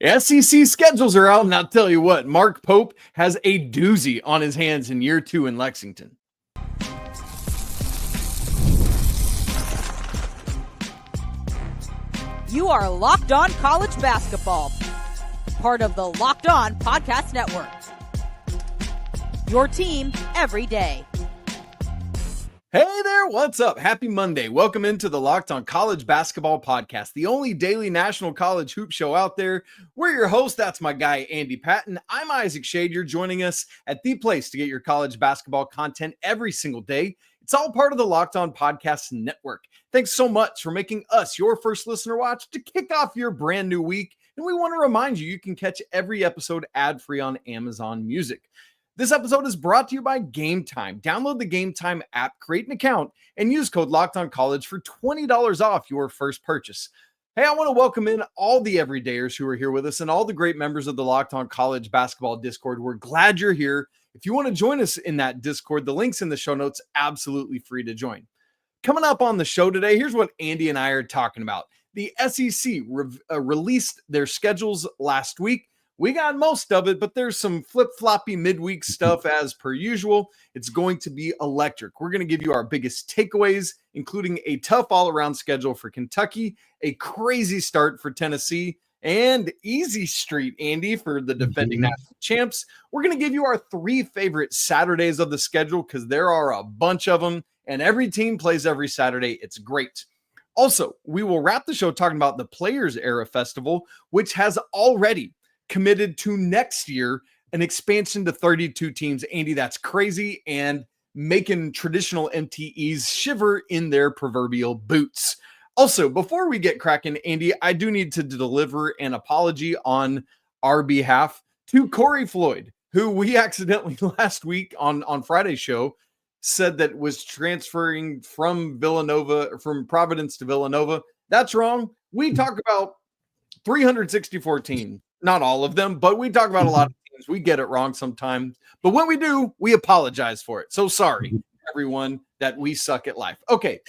SEC schedules are out, and I'll tell you what, Mark Pope has a doozy on his hands in year 2 in Lexington. You are Locked On College Basketball, part of the Locked On Podcast Network. Your team every day. Hey there, what's up? Happy Monday. Welcome into the Locked On College Basketball Podcast, the only daily national college hoop show out there. We're your host. That's my guy, Andy Patton. I'm Isaac Shade. You're joining us at the place to get your college basketball content every single day. It's all part of the Locked On Podcast Network. Thanks so much for making us your first listener watch to kick off your brand new week. And we want to remind you, you can catch every episode ad-free on Amazon Music. This episode is brought to you by Game Time. Download the Game Time app, create an account, and use code LOCKEDONCollege for $20 off your first purchase. Hey, I want to welcome in all the everydayers who are here with us and all the great members of the Locked On College Basketball Discord. We're glad you're here. If you want to join us in that Discord, the link's in the show notes, absolutely free to join. Coming up on the show today, here's what Andy and I are talking about. The SEC released their schedules last week. We got most of it, but there's some flip-floppy midweek stuff as per usual. It's going to be electric. We're going to give you our biggest takeaways, including a tough all-around schedule for Kentucky, a crazy start for Tennessee, and easy street, Andy, for the defending national champs. We're going to give you our 3 favorite Saturdays of the schedule because there are a bunch of them, and every team plays every Saturday. It's great. Also, we will wrap the show talking about the Players Era Festival, which has already committed to next year an expansion to 32 teams. Andy, that's crazy and making traditional MTEs shiver in their proverbial boots. Also, before we get cracking, Andy, I do need to deliver an apology on our behalf to Corey Floyd, who we accidentally last week on Friday's show said that was transferring from Providence to Villanova. That's wrong. We talk about 364 teams. Not all of them, but we talk about a lot of teams. We get it wrong sometimes. But when we do, we apologize for it. So sorry, everyone, that we suck at life. Okay.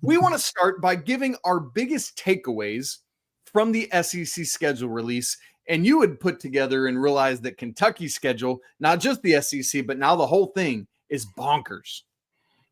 We want to start by giving our biggest takeaways from the SEC schedule release. And you had put together and realized that Kentucky's schedule, not just the SEC, but now the whole thing is bonkers.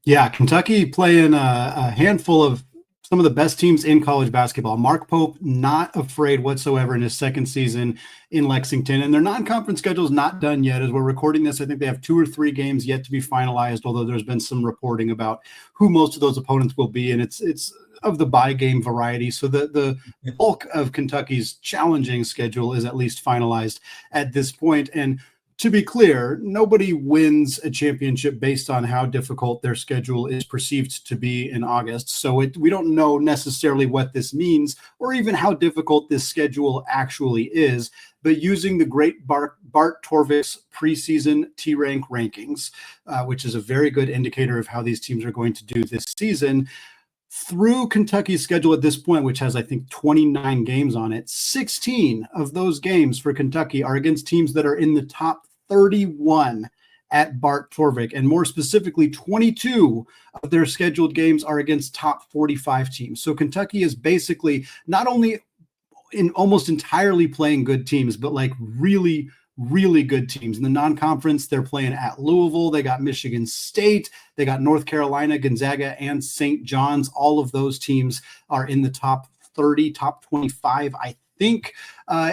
Yeah, Kentucky playing a handful of some of the best teams in college basketball. Mark Pope, not afraid whatsoever in his second season in Lexington. And their non-conference schedule is not done yet. As we're recording this, I think they have 2 or 3 games yet to be finalized, although there's been some reporting about who most of those opponents will be. And it's of the bye game variety. So the bulk of Kentucky's challenging schedule is at least finalized at this point. And to be clear, nobody wins a championship based on how difficult their schedule is perceived to be in August. So we don't know necessarily what this means or even how difficult this schedule actually is. But using the great Bart Torvik's preseason T-rank rankings, which is a very good indicator of how these teams are going to do this season, through Kentucky's schedule at this point, which has, I think, 29 games on it, 16 of those games for Kentucky are against teams that are in the top 31 at Bart Torvik. And more specifically, 22 of their scheduled games are against top 45 teams. So Kentucky is basically not only in almost entirely playing good teams, but like really, really good teams. In the non-conference, they're playing at Louisville. They got Michigan State. They got North Carolina, Gonzaga, and St. John's. All of those teams are in the top 30, top 25, I think,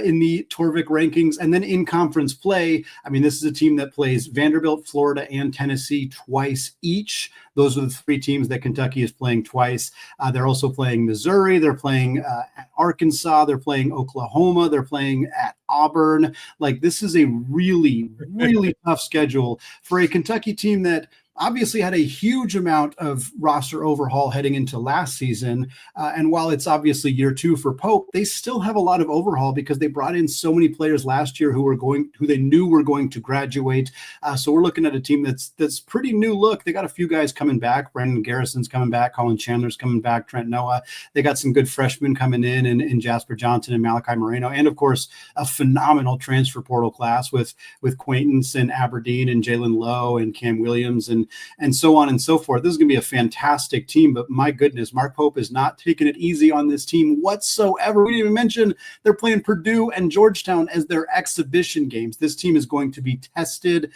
in the Torvik rankings. And then in conference play, I mean, this is a team that plays Vanderbilt, Florida, and Tennessee twice each. Those are the 3 teams that Kentucky is playing twice. They're also playing Missouri. They're playing at Arkansas. They're playing Oklahoma. They're playing at Auburn. Like, this is a really, really tough schedule for a Kentucky team that obviously had a huge amount of roster overhaul heading into last season. And while it's obviously year 2 for Pope, they still have a lot of overhaul because they brought in so many players last year who they knew were going to graduate. So we're looking at a team that's pretty new look. They got a few guys coming back. Brandon Garrison's coming back. Colin Chandler's coming back. Trent Noah. They got some good freshmen coming in Jasper Johnson and Malachi Moreno. And of course, a phenomenal transfer portal class with Quaintance and Aberdeen and Jalen Lowe and Cam Williams and and so on and so forth. This is going to be a fantastic team, but my goodness, Mark Pope is not taking it easy on this team whatsoever. We didn't even mention they're playing Purdue and Georgetown as their exhibition games. This team is going to be tested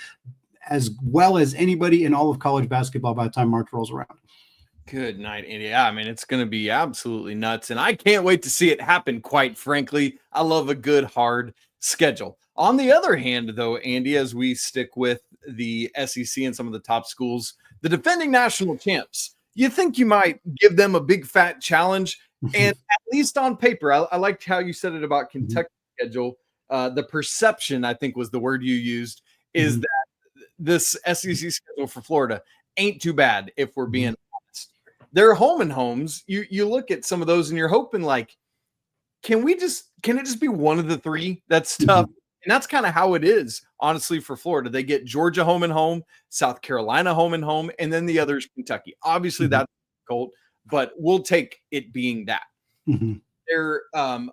as well as anybody in all of college basketball by the time March rolls around. Good night, Andy. Yeah, I mean, it's going to be absolutely nuts, and I can't wait to see it happen, quite frankly. I love a good, hard schedule. On the other hand, though, Andy, as we stick with the SEC and some of the top schools, the defending national champs, you think you might give them a big, fat challenge? And at least on paper, I liked how you said it about Kentucky's schedule. The perception, I think was the word you used, is that this SEC schedule for Florida ain't too bad if we're being honest. Their home and homes, you look at some of those and you're hoping like, can it just be one of the three? That's tough. And that's kind of how it is, honestly, for Florida. They get Georgia home and home, South Carolina home and home, and then the other's Kentucky. Obviously, that's difficult, but we'll take it being that. Their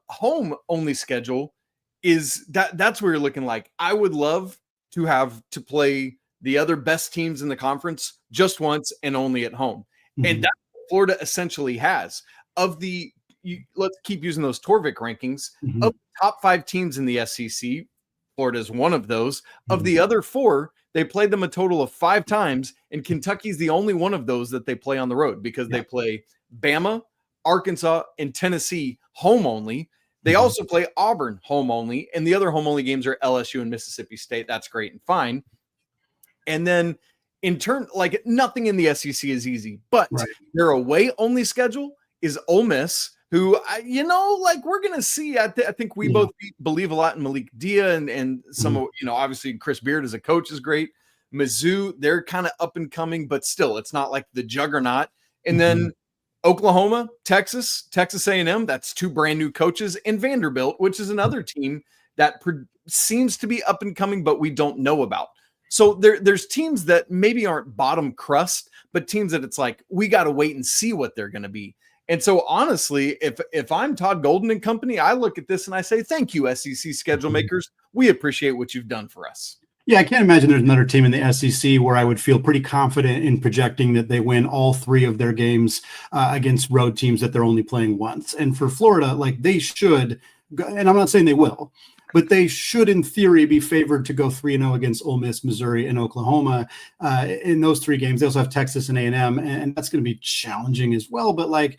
home-only schedule is that's where you're looking like, I would love to have to play the other best teams in the conference just once and only at home. And that's what Florida essentially has. Let's keep using those Torvik rankings. Of the top 5 teams in the SEC, Florida is one of those. Of the other 4, they played them a total of 5 times, and Kentucky's the only one of those that they play on the road because they play Bama, Arkansas, and Tennessee home only. They also play Auburn home only, and the other home only games are LSU and Mississippi State. That's great and fine. And then in turn, like nothing in the SEC is easy, but their away only schedule is Ole Miss, who, we're going to see. I think we both believe a lot in Malik Dia and some of, obviously Chris Beard as a coach is great. Mizzou, they're kind of up and coming, but still, it's not like the juggernaut. And then Oklahoma, Texas A&M, that's 2 brand new coaches, and Vanderbilt, which is another team that seems to be up and coming, but we don't know about. So there's teams that maybe aren't bottom crust, but teams that it's like, we got to wait and see what they're going to be. And so honestly, if I'm Todd Golden and company, I look at this and I say, thank you, SEC schedule makers. We appreciate what you've done for us. Yeah, I can't imagine there's another team in the SEC where I would feel pretty confident in projecting that they win all 3 of their games against road teams that they're only playing once. And for Florida, like they should, and I'm not saying they will, but they should, in theory, be favored to go 3-0 against Ole Miss, Missouri, and Oklahoma in those 3 games. They also have Texas and A&M, and that's going to be challenging as well. But like,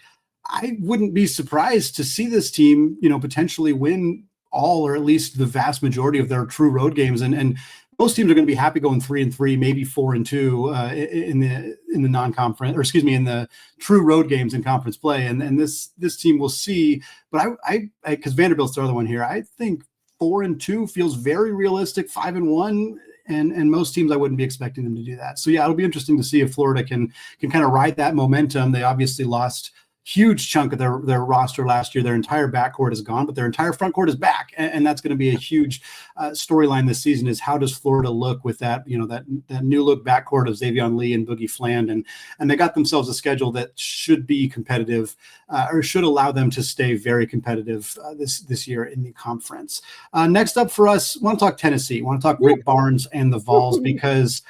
I wouldn't be surprised to see this team, potentially win all or at least the vast majority of their true road games, and most teams are going to be happy going 3-3, maybe 4-2 in the non-conference, or excuse me, in the true road games in conference play. And this team will see. But I because Vanderbilt's the other one here, I think 4-2 feels very realistic. 5-1, and most teams I wouldn't be expecting them to do that. So yeah, it'll be interesting to see if Florida can kind of ride that momentum. They obviously lost huge chunk of their roster last year. Their entire backcourt is gone, but their entire front court is back. And that's going to be a huge storyline this season, is how does Florida look with that, that new look backcourt of Xavion Lee and Boogie Fland. And they got themselves a schedule that should be competitive or should allow them to stay very competitive this year in the conference. Next up for us, I want to talk Tennessee. I want to talk Rick Barnes and the Vols, because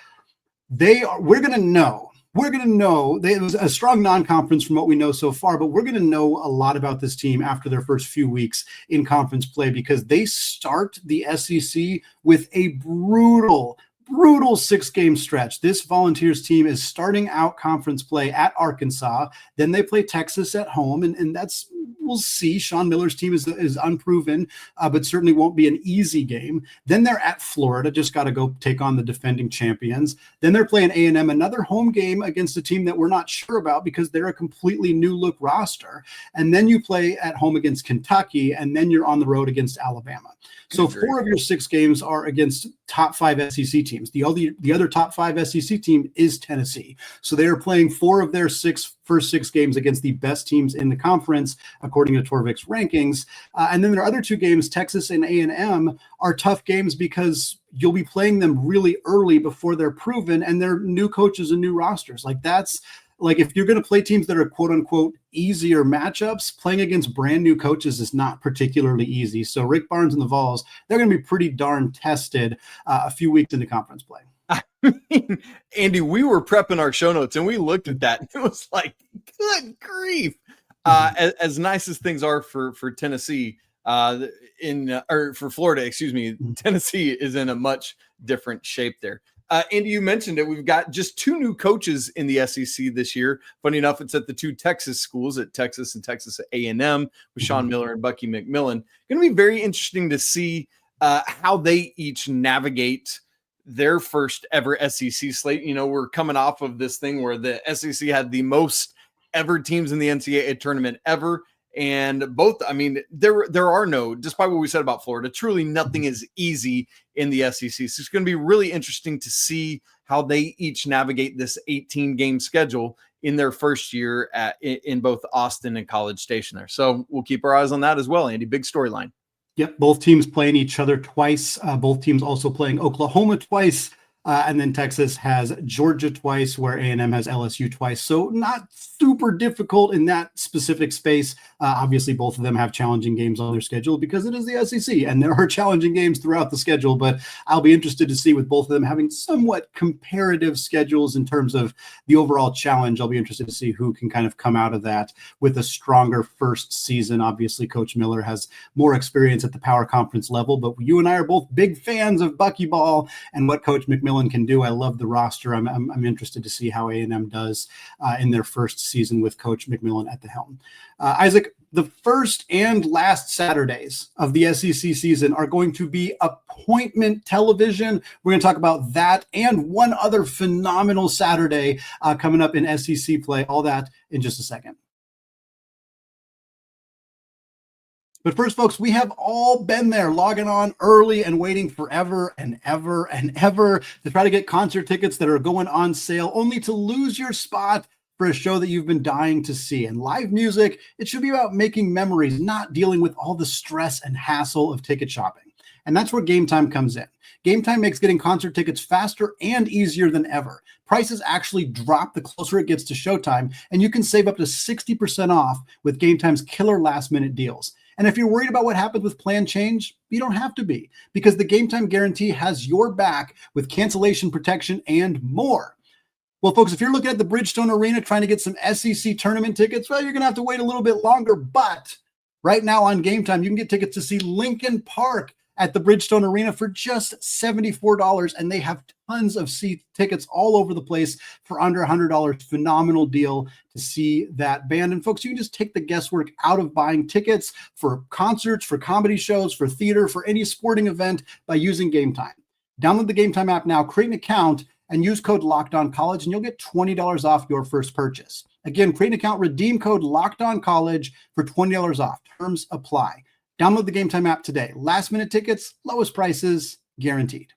we're going to know. We're going to know, it was a strong non-conference from what we know so far, but we're going to know a lot about this team after their first few weeks in conference play, because they start the SEC with a brutal 6-game stretch. This Volunteers team is starting out conference play at Arkansas. Then they play Texas at home, and that's, we'll see. Sean Miller's team is unproven, but certainly won't be an easy game. Then they're at Florida, just got to go take on the defending champions. Then they're playing A&M, another home game against a team that we're not sure about because they're a completely new look roster. And then you play at home against Kentucky, and then you're on the road against Alabama. So 4 of your 6 games are against top 5 SEC teams. The other top 5 SEC team is Tennessee. So they are playing 4 of their first 6 games against the best teams in the conference, according to Torvik's rankings. And then their other 2 games, Texas and A&M, are tough games because you'll be playing them really early before they're proven, and they're new coaches and new rosters. Like if you're going to play teams that are quote unquote easier matchups, playing against brand new coaches is not particularly easy. So Rick Barnes and the Vols, they're going to be pretty darn tested a few weeks into conference play. Andy, we were prepping our show notes and we looked at that and it was like, good grief. As nice as things are for Tennessee, or for Florida, excuse me, Tennessee is in a much different shape there. Andy, you mentioned it. We've got just 2 new coaches in the SEC this year. Funny enough, it's at the 2 Texas schools, at Texas and Texas A&M, with Sean Miller and Bucky McMillan. Going to be very interesting to see how they each navigate their first ever SEC slate. You know, we're coming off of this thing where the SEC had the most ever teams in the NCAA tournament ever. And both, I mean, there are no, despite what we said about Florida, truly nothing is easy in the SEC. So it's going to be really interesting to see how they each navigate this 18-game schedule in their first year in both Austin and College Station there. So we'll keep our eyes on that as well, Andy. Big storyline. Yep, both teams playing each other twice. Both teams also playing Oklahoma twice. And then Texas has Georgia twice, where A&M has LSU twice. So not super difficult in that specific space. Obviously, both of them have challenging games on their schedule because it is the SEC, and there are challenging games throughout the schedule. But I'll be interested to see, with both of them having somewhat comparative schedules in terms of the overall challenge, I'll be interested to see who can kind of come out of that with a stronger first season. Obviously, Coach Miller has more experience at the power conference level, but you and I are both big fans of Buckyball and what Coach McMillan can do. I love the roster. I'm interested to see how A&M does in their first season with Coach McMillan at the helm. Isaac, the first and last Saturdays of the SEC season are going to be appointment television. We're going to talk about that and one other phenomenal Saturday coming up in SEC play. All that in just a second. But first, folks, we have all been there, logging on early and waiting forever and ever and ever to try to get concert tickets that are going on sale, only to lose your spot for a show that you've been dying to see. And live music, it should be about making memories, not dealing with all the stress and hassle of ticket shopping. And that's where Game Time comes in. Game Time makes getting concert tickets faster and easier than ever. Prices actually drop the closer it gets to showtime, and you can save up to 60% off with Game Time's killer last-minute deals. And if you're worried about what happens with plan change, you don't have to be, because the Game Time guarantee has your back with cancellation protection and more. Well, folks, if you're looking at the Bridgestone Arena trying to get some SEC tournament tickets, well, you're going to have to wait a little bit longer. But right now on Game Time, you can get tickets to see Linkin Park at the Bridgestone Arena for just $74, and they have tons of seat tickets all over the place for under $100. Phenomenal deal to see that band. And folks, you can just take the guesswork out of buying tickets for concerts, for comedy shows, for theater, for any sporting event by using Game Time. Download the Game Time app now, create an account, and use code LOCKEDONCollege, and you'll get $20 off your first purchase. Again, create an account, redeem code LOCKEDONCollege for $20 off. Terms apply. Download the Game Time app today. Last minute tickets, lowest prices, guaranteed.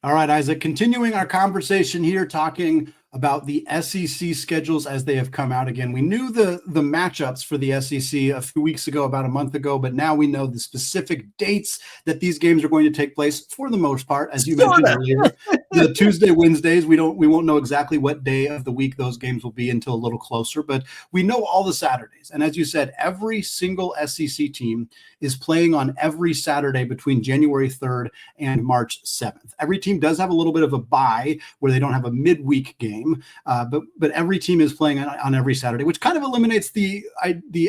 All right, Isaac, continuing our conversation here, talking about the SEC schedules as they have come out again. We knew the matchups for the SEC a few weeks ago, about a month ago, but now we know the specific dates that these games are going to take place for the most part, as you mentioned earlier. The Tuesday, Wednesdays, we won't know exactly what day of the week those games will be until a little closer, but we know all the Saturdays. And as you said, every single SEC team is playing on every Saturday between January 3rd and March 7th. Every team does have a little bit of a bye where they don't have a midweek game, but every team is playing on every Saturday, which kind of eliminates the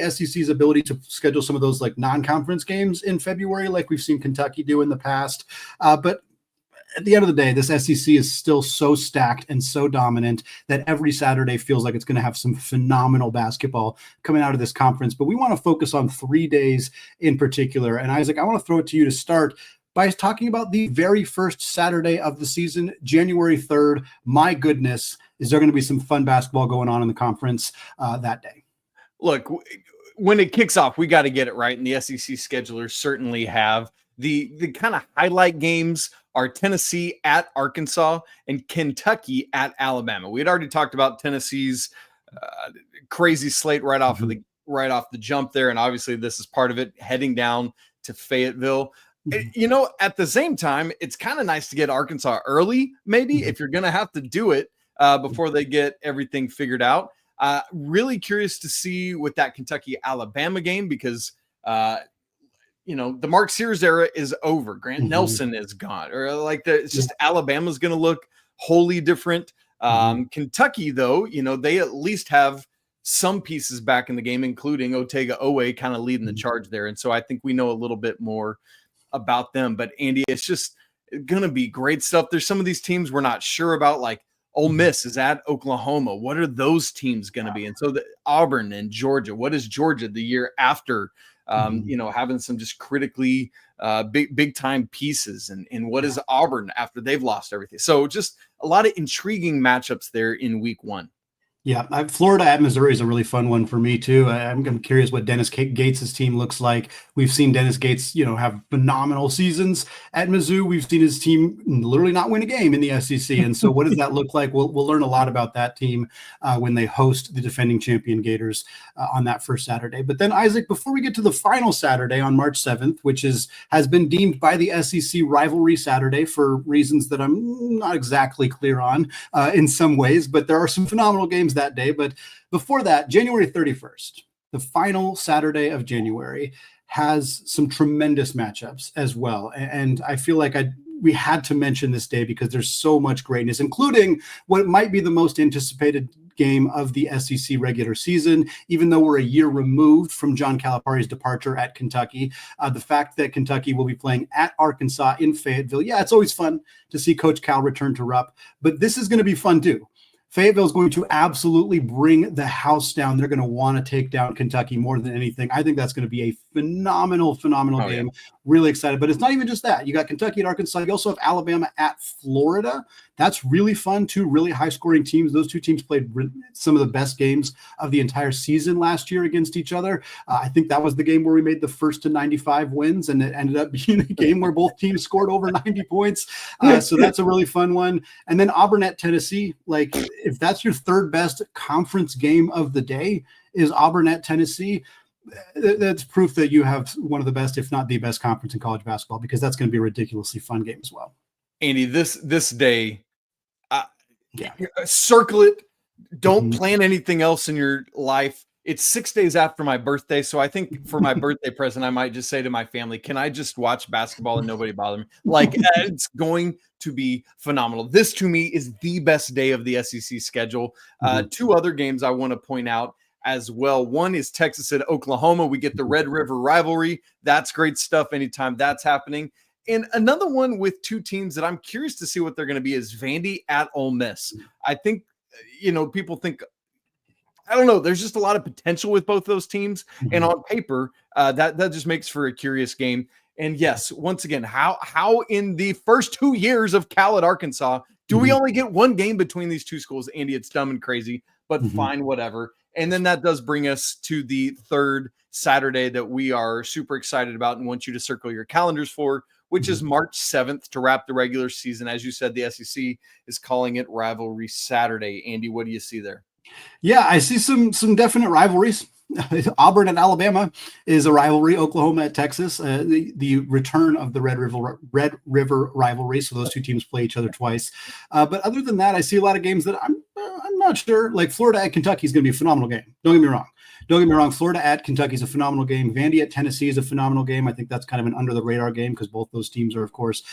SEC's ability to schedule some of those like non-conference games in February, like we've seen Kentucky do in the past. But at the end of the day, this SEC is still so stacked and so dominant that every Saturday feels like it's going to have some phenomenal basketball coming out of this conference. But we want to focus on 3 days in particular. And Isaac, I want to throw it to you to start by talking about the very first Saturday of the season, January 3rd. My goodness, is there going to be some fun basketball going on in the conference that day? Look, when it kicks off, we got to get it right. And the SEC schedulers certainly have. The kind of highlight games are Tennessee at Arkansas and Kentucky at Alabama. We had already talked about Tennessee's crazy slate right off the jump there, and obviously this is part of it, heading down to Fayetteville. You know, at the same time, it's kind of nice to get Arkansas early, maybe, if you're going to have to do it before they get everything figured out. Really curious to see with that Kentucky-Alabama game, because the Mark Sears era is over. Grant Mhm. Nelson is gone, or it's just Alabama's going to look wholly different. Kentucky, though, they at least have some pieces back in the game, including Otega Owe kind of leading the charge there. And so I think we know a little bit more about them. But Andy, it's just going to be great stuff. There's some of these teams we're not sure about, like Ole Miss is at Oklahoma. What are those teams going to be? And so the Auburn and Georgia, what is Georgia the year after, having some just critically big time pieces, and what is Auburn after they've lost everything? So just a lot of intriguing matchups there in week 1. Yeah, Florida at Missouri is a really fun one for me too. I'm curious what Dennis Gates' team looks like. We've seen Dennis Gates, have phenomenal seasons at Mizzou. We've seen his team literally not win a game in the SEC. And so what does that look like? We'll learn a lot about that team when they host the defending champion Gators on that first Saturday. But then, Isaac, before we get to the final Saturday on March 7th, which has been deemed by the SEC rivalry Saturday for reasons that I'm not exactly clear on in some ways, but there are some phenomenal games that day. But before that, January 31st, the final Saturday of January, has some tremendous matchups as well. And I feel like we had to mention this day because there's so much greatness, including what might be the most anticipated game of the SEC regular season, even though we're a year removed from John Calipari's departure at Kentucky. The fact that Kentucky will be playing at Arkansas in Fayetteville. Yeah, it's always fun to see Coach Cal return to Rupp, but this is going to be fun too. Fayetteville is going to absolutely bring the house down. They're going to want to take down Kentucky more than anything. I think that's going to be a phenomenal game. Yeah. Really excited. But it's not even just that. You got Kentucky at Arkansas. You also have Alabama at Florida. That's really fun. Two really high-scoring teams. Those two teams played some of the best games of the entire season last year against each other. I think that was the game where we made the first to 95 wins, and it ended up being a game where both teams scored over 90 points. So that's a really fun one. And then Auburn at Tennessee. Like, if that's your third best conference game of the day, is Auburn at Tennessee, that's proof that you have one of the best, if not the best, conference in college basketball, because that's going to be a ridiculously fun game as well. Andy, this day, circle it. Don't plan anything else in your life. It's 6 days after my birthday, so I think for my birthday present, I might just say to my family, can I just watch basketball and nobody bother me? Like, it's going to be phenomenal. This, to me, is the best day of the SEC schedule. Two other games I want to point out as well. One is Texas at Oklahoma. We get the Red River rivalry. That's great stuff anytime that's happening. And another one with two teams that I'm curious to see what they're going to be is Vandy at Ole Miss. I think, people think, I don't know, there's just a lot of potential with both those teams. And on paper, that just makes for a curious game. And yes, once again, how in the first 2 years of Cal at Arkansas do we only get one game between these two schools? Andy, it's dumb and crazy, but fine, whatever. And then that does bring us to the third Saturday that we are super excited about and want you to circle your calendars for, which is March 7th to wrap the regular season. As you said, the SEC is calling it Rivalry Saturday. Andy, what do you see there? Yeah, I see some definite rivalries. Auburn and Alabama is a rivalry. Oklahoma at Texas, the return of the Red River rivalry. So those two teams play each other twice. But other than that, I see a lot of games that I'm not sure. Like Florida at Kentucky is going to be a phenomenal game. Don't get me wrong. Florida at Kentucky is a phenomenal game. Vandy at Tennessee is a phenomenal game. I think that's kind of an under the radar game because both those teams are, of course,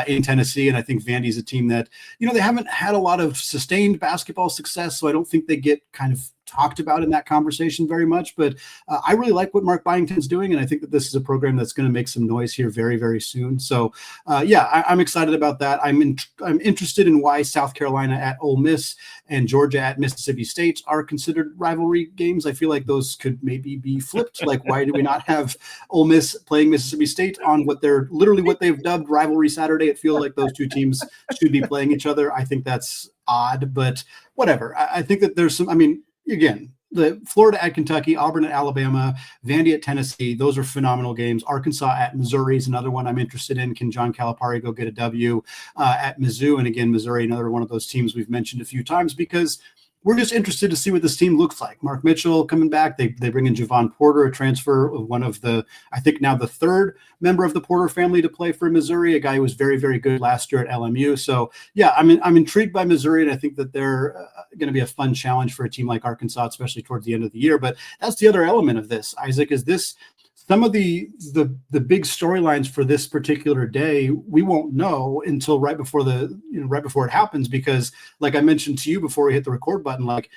in Tennessee. And I think Vandy is a team that, they haven't had a lot of sustained basketball success. So I don't think they get kind of talked about in that conversation very much, but I really like what Mark Byington's doing, and I think that this is a program that's going to make some noise here very, very soon. So, I'm excited about that. I'm interested in why South Carolina at Ole Miss and Georgia at Mississippi State are considered rivalry games. I feel like those could maybe be flipped. Like, why do we not have Ole Miss playing Mississippi State on what they've dubbed Rivalry Saturday? It feels like those two teams should be playing each other. I think that's odd, but whatever. I think that there's some. Again, the Florida at Kentucky, Auburn at Alabama, Vandy at Tennessee, those are phenomenal games. Arkansas at Missouri is another one I'm interested in. Can John Calipari go get a W at Mizzou? And again, Missouri, another one of those teams we've mentioned a few times because we're just interested to see what this team looks like. Mark Mitchell coming back. They bring in Javon Porter, a transfer of one of the, I think now the third member of the Porter family to play for Missouri, a guy who was very, very good last year at LMU. So, yeah, I'm intrigued by Missouri, and I think that they're going to be a fun challenge for a team like Arkansas, especially towards the end of the year. But that's the other element of this, Isaac, is this some of the big storylines for this particular day, we won't know until right before it happens, because like I mentioned to you before we hit the record button, like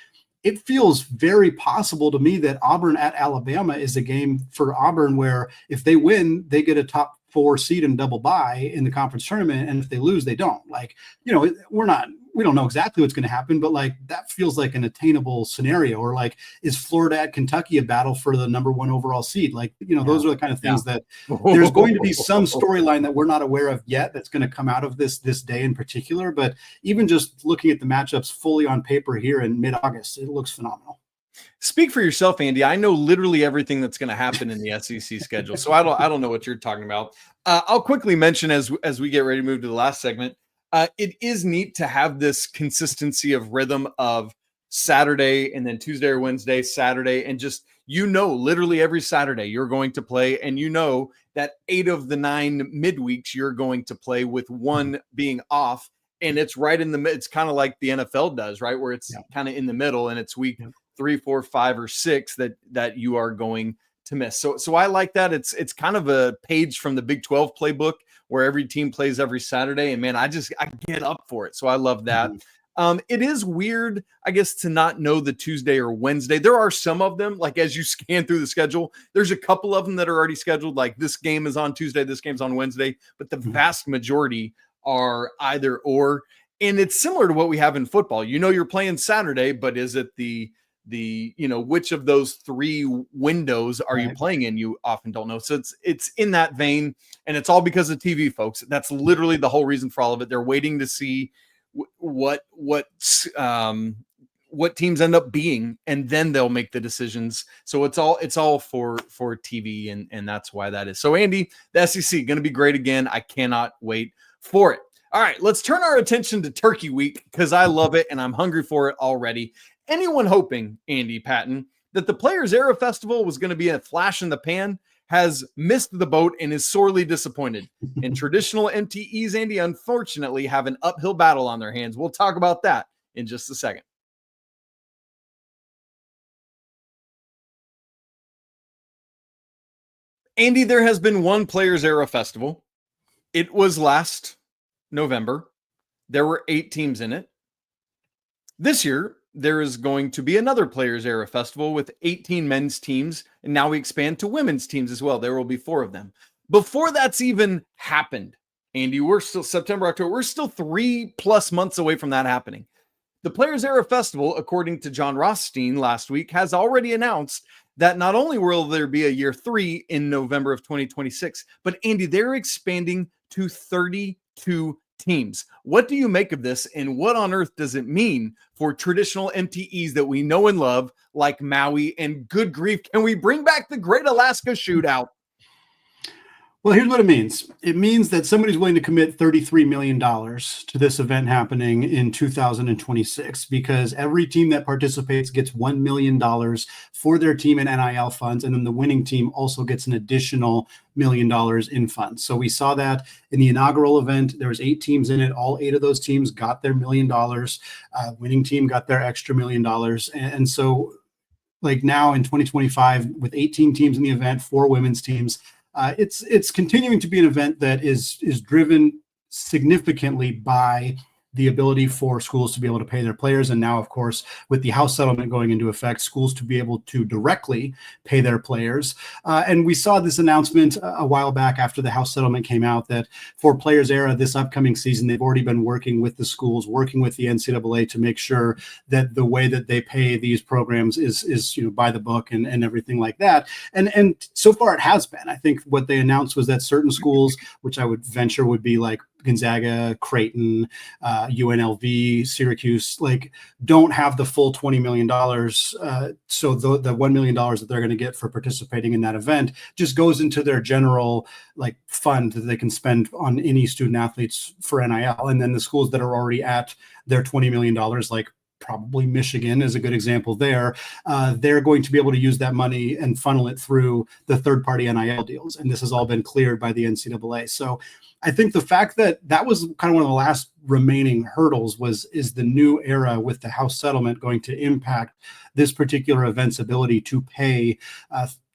it feels very possible to me that Auburn at Alabama is a game for Auburn where if they win, they get a top 4 seed and double bye in the conference tournament. And if they lose, they don't. Like, we don't know exactly what's going to happen, but like that feels like an attainable scenario. Or like, is Florida at Kentucky a battle for the number 1 overall seed? Like, those are the kind of things that there's going to be some storyline that we're not aware of yet that's going to come out of this day in particular. But even just looking at the matchups fully on paper here in mid-August, it looks phenomenal. Speak for yourself, Andy. I know literally everything that's going to happen in the SEC schedule, so I don't know what you're talking about. I'll quickly mention as we get ready to move to the last segment. It is neat to have this consistency of rhythm of Saturday and then Tuesday or Wednesday, Saturday, and just, literally every Saturday you're going to play, and that 8 of the 9 midweeks you're going to play with one being off, and it's right in the mid. It's kind of like the NFL does, right? Where it's kind of in the middle, and it's week 3, 4, 5, or 6 that you are going to miss. So I like that. It's kind of a page from the Big 12 playbook where every team plays every Saturday, and man, I get up for it. So I love that. It is weird, I guess, to not know the Tuesday or Wednesday. There are some of them, like as you scan through the schedule, there's a couple of them that are already scheduled. Like this game is on Tuesday, this game's on Wednesday, but the vast majority are either or. And it's similar to what we have in football. You're playing Saturday, but is it the which of those 3 windows are you playing in? You often don't know. So it's in that vein, and it's all because of TV, folks. That's literally the whole reason for all of it. They're waiting to see what teams end up being, and then they'll make the decisions. So it's all for TV, and that's why that is. So Andy, the SEC going to be great again. I cannot wait for it. All right, let's turn our attention to Turkey Week, because I love it and I'm hungry for it already. Anyone hoping, Andy Patton, that the Players Era Festival was going to be a flash in the pan has missed the boat and is sorely disappointed. And traditional MTEs, Andy, unfortunately have an uphill battle on their hands. We'll talk about that in just a second. Andy, there has been one Players Era Festival. It was last November. There were 8 teams in it. This year, there is going to be another Players Era Festival with 18 men's teams, and now we expand to women's teams as well. There will be 4 of them. Before that's even happened, Andy, we're still September, October. We're still 3+ months away from that happening. The Players Era Festival, according to John Rothstein last week, has already announced that not only will there be a year 3 in November of 2026, but Andy, they're expanding to 32 teams. What do you make of this, and what on earth does it mean for traditional MTEs that we know and love, like Maui? And good grief, can we bring back the Great Alaska Shootout? Well, here's what it means. It means that somebody's willing to commit $33 million to this event happening in 2026, because every team that participates gets $1 million for their team in NIL funds, and then the winning team also gets an additional $1 million in funds. So we saw that in the inaugural event. There was 8 teams in it. All 8 of those teams got their $1 million. Winning team got their extra $1 million. And so like now in 2025, with 18 teams in the event, 4 women's teams, it's continuing to be an event that is driven significantly by the ability for schools to be able to pay their players. And now, of course, with the House settlement going into effect, schools to be able to directly pay their players. And we saw this announcement a while back after the House settlement came out that for Players Era this upcoming season, they've already been working with the schools, working with the NCAA to make sure that the way that they pay these programs is by the book and everything like that. And so far it has been. I think what they announced was that certain schools, which I would venture would be like Gonzaga, Creighton, UNLV, Syracuse, like don't have the full $20 million. So the $1 million that they're going to get for participating in that event just goes into their general like fund that they can spend on any student athletes for NIL. And then the schools that are already at their $20 million, like probably Michigan is a good example there. They're going to be able to use that money and funnel it through the third-party NIL deals. And this has all been cleared by the NCAA. So I think the fact that that was kind of one of the last remaining hurdles is the new era with the House settlement going to impact this particular event's ability to pay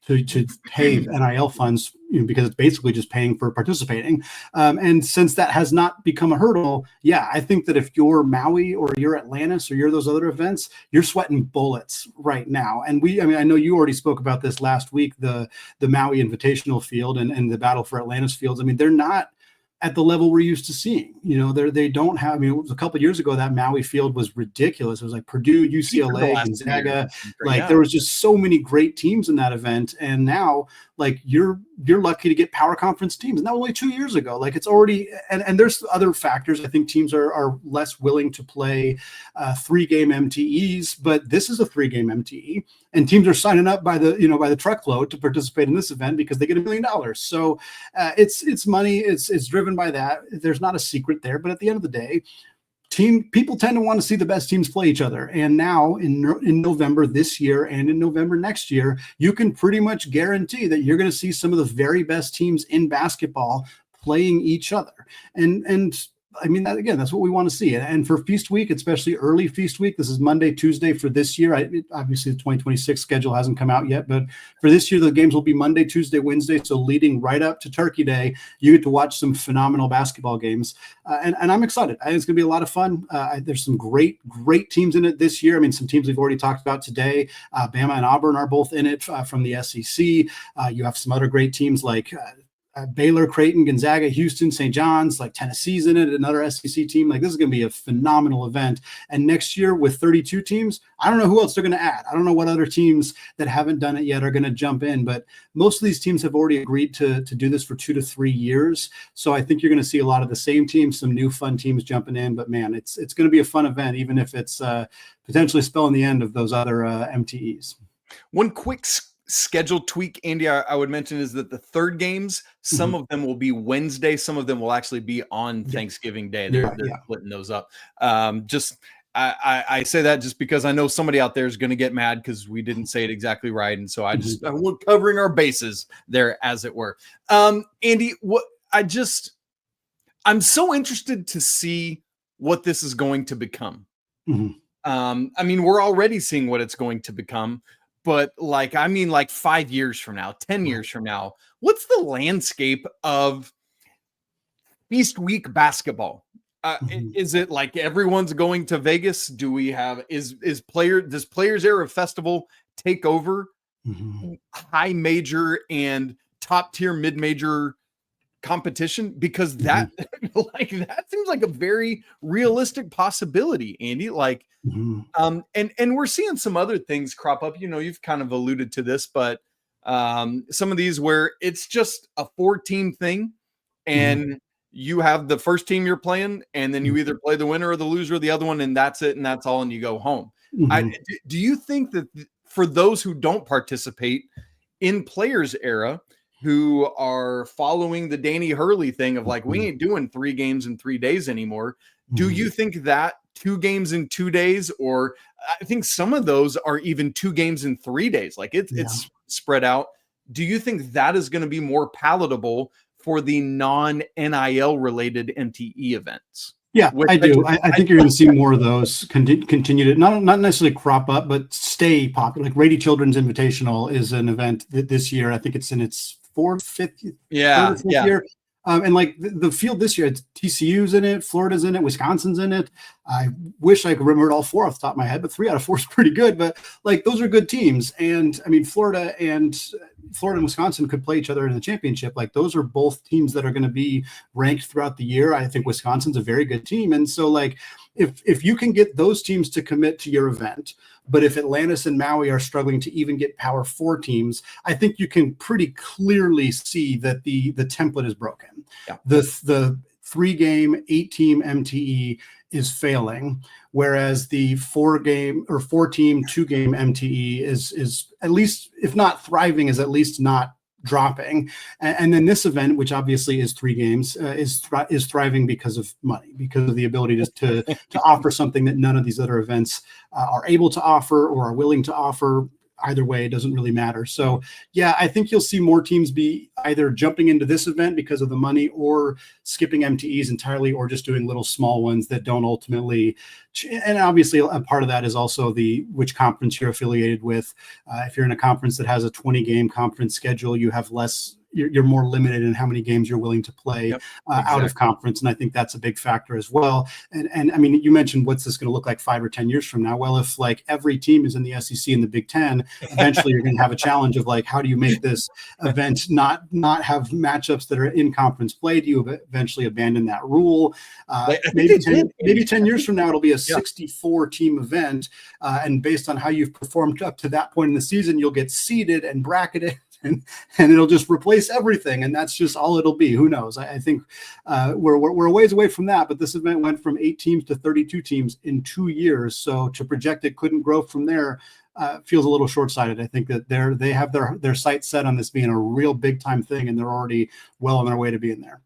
to pay NIL funds, because it's basically just paying for participating. And since that has not become a hurdle, yeah, I think that if you're Maui or you're Atlantis or you're those other events, you're sweating bullets right now. And I know you already spoke about this last week, the Maui Invitational field and the battle for Atlantis fields. I mean, they're not at the level we're used to seeing. They don't have, it was a couple of years ago that Maui field was ridiculous. It was like Purdue, UCLA, Gonzaga. There was just so many great teams in that event. And now, you're lucky to get power conference teams. And that was only 2 years ago. It's already, and there's other factors. I think teams are less willing to play 3-game MTEs, but this is a 3-game MTE. And teams are signing up by the truckload to participate in this event because they get $1 million. So it's money. It's driven by that. There's not a secret there, but at the end of the day, people tend to want to see the best teams play each other. And now in November this year and in November next year, you can pretty much guarantee that you're going to see some of the very best teams in basketball playing each other. And I mean, that's what we want to see. And for Feast Week, especially early Feast Week, this is Monday, Tuesday for this year. Obviously, the 2026 schedule hasn't come out yet, but for this year, the games will be Monday, Tuesday, Wednesday. So leading right up to Turkey Day, you get to watch some phenomenal basketball games. And I'm excited. I think it's going to be a lot of fun. There's some great teams in it this year. I mean, some teams we've already talked about today. Bama and Auburn are both in it from the SEC. You have some other great teams like Baylor, Creighton, Gonzaga, Houston, St. John's, Tennessee's in it, another SEC team. This is going to be a phenomenal event. And next year with 32 teams, I don't know who else they're going to add. I don't know what other teams that haven't done it yet are going to jump in, but most of these teams have already agreed to do this for 2 to 3 years. So I think you're going to see a lot of the same teams, some new fun teams jumping in, but man, it's going to be a fun event, even if it's potentially spelling the end of those other MTEs. One quick schedule tweak, Andy, I would mention is that the third games, some of them will be Wednesday, some of them will actually be on Thanksgiving Day. They're splitting those up. I say that just because I know somebody out there is going to get mad because we didn't say it exactly right, and so we're covering our bases there, as it were. Andy, I'm so interested to see what this is going to become. I mean, we're already seeing what it's going to become. But 5 years from now, 10 years from now, what's the landscape of Feast Week basketball? Is it everyone's going to Vegas? Do we have does Players Era Festival take over high major and top tier mid major competition? Because that that seems like a very realistic possibility, Andy. And we're seeing some other things crop up. You've kind of alluded to this, but some of these where it's just a 4-team thing, and you have the first team you're playing, and then you either play the winner or the loser of the other one, and that's it, and that's all, and you go home. Do you think that for those who don't participate in Players Era, who are following the Danny Hurley thing of we ain't doing 3 games in 3 days anymore, do you think that 2 games in 2 days, or I think some of those are even 2 games in 3 days, it's spread out? Do you think that is going to be more palatable for the non-NIL related MTE events? Yeah, I do. I think you're going to see more of those continue to not necessarily crop up, but stay popular. Rady Children's Invitational is an event this year. I think it's in its fifth year. And the field this year, it's TCU's in it, Florida's in it, Wisconsin's in it. I wish I could remember all 4 off the top of my head, but 3 out of 4 is pretty good. But those are good teams. And I mean, Florida and Wisconsin could play each other in the championship. Those are both teams that are going to be ranked throughout the year. I think Wisconsin's a very good team. And so if you can get those teams to commit to your event, but if Atlantis and Maui are struggling to even get Power 4 teams, I think you can pretty clearly see that the template is broken. Yeah. The 3-game, 8-team MTE is failing, whereas the 4-game or 4-team, 2-game MTE is at least, if not thriving, is at least not dropping. And then this event, which obviously is 3 games, is thriving because of money, because of the ability to offer something that none of these other events are able to offer or are willing to offer. Either way, it doesn't really matter. So yeah, I think you'll see more teams be either jumping into this event because of the money or skipping MTEs entirely, or just doing little small ones that don't ultimately. And obviously a part of that is also which conference you're affiliated with. If you're in a conference that has a 20-game conference schedule, you have less. You're more limited in how many games you're willing to play out of conference. And I think that's a big factor as well. And I mean, you mentioned what's this going to look like 5 or 10 years from now? Well, if like every team is in the SEC and the Big Ten, eventually you're going to have a challenge of like, how do you make this event not have matchups that are in conference play? Do you eventually abandon that rule? Maybe 10 years from now, it'll be a 64 team event. And based on how you've performed up to that point in the season, you'll get seeded and bracketed. And it'll just replace everything, and that's just all it'll be. Who knows? I think we're a ways away from that. But this event went from 8 teams to 32 teams in 2 years. So to project it couldn't grow from there feels a little short-sighted. I think that they have their sights set on this being a real big-time thing, and they're already well on their way to being there.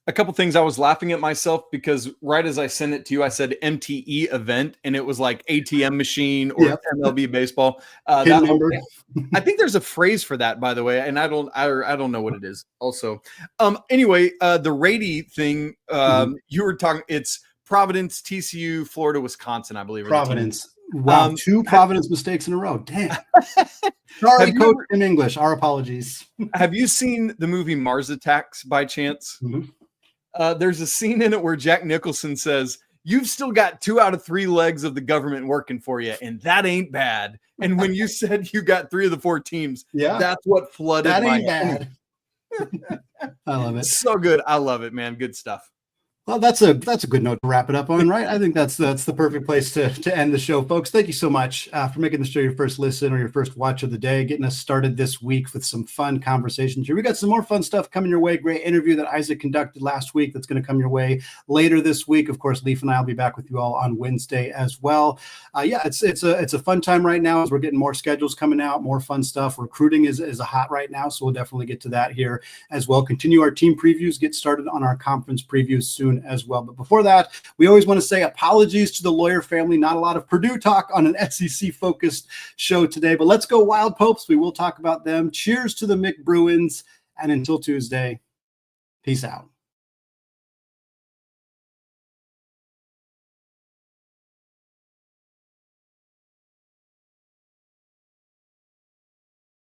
A couple things. I was laughing at myself because right as I sent it to you, I said MTE event, and it was like ATM machine or MLB baseball. I think there's a phrase for that, by the way, and I don't know what it is. Also, anyway, the Rady thing you were talking. It's Providence, TCU, Florida, Wisconsin, I believe. Providence. Wow, 2 Providence mistakes in a row. Damn. Sorry, coach in English. Our apologies. Have you seen the movie Mars Attacks by chance? Mm-hmm. There's a scene in it where Jack Nicholson says, "You've still got 2 out of 3 legs of the government working for you, and that ain't bad." And when you said you got 3 of the 4 teams, that's what flooded my head. I love it. So good. I love it, man. Good stuff. Well, that's a good note to wrap it up on, right? I think that's the perfect place to end the show, folks. Thank you so much for making the show your first listen or your first watch of the day, getting us started this week with some fun conversations here. We got some more fun stuff coming your way. Great interview that Isaac conducted last week that's going to come your way later this week. Of course, Leaf and I will be back with you all on Wednesday as well. It's a fun time right now as we're getting more schedules coming out, more fun stuff. Recruiting is hot right now, so we'll definitely get to that here as well. Continue our team previews, get started on our conference previews soon as well. But before that, we always want to say apologies to the lawyer family. Not a lot of Purdue talk on an SEC focused show today, but let's go Wild Popes. We will talk about them. Cheers to the McBruins. And until Tuesday, peace out.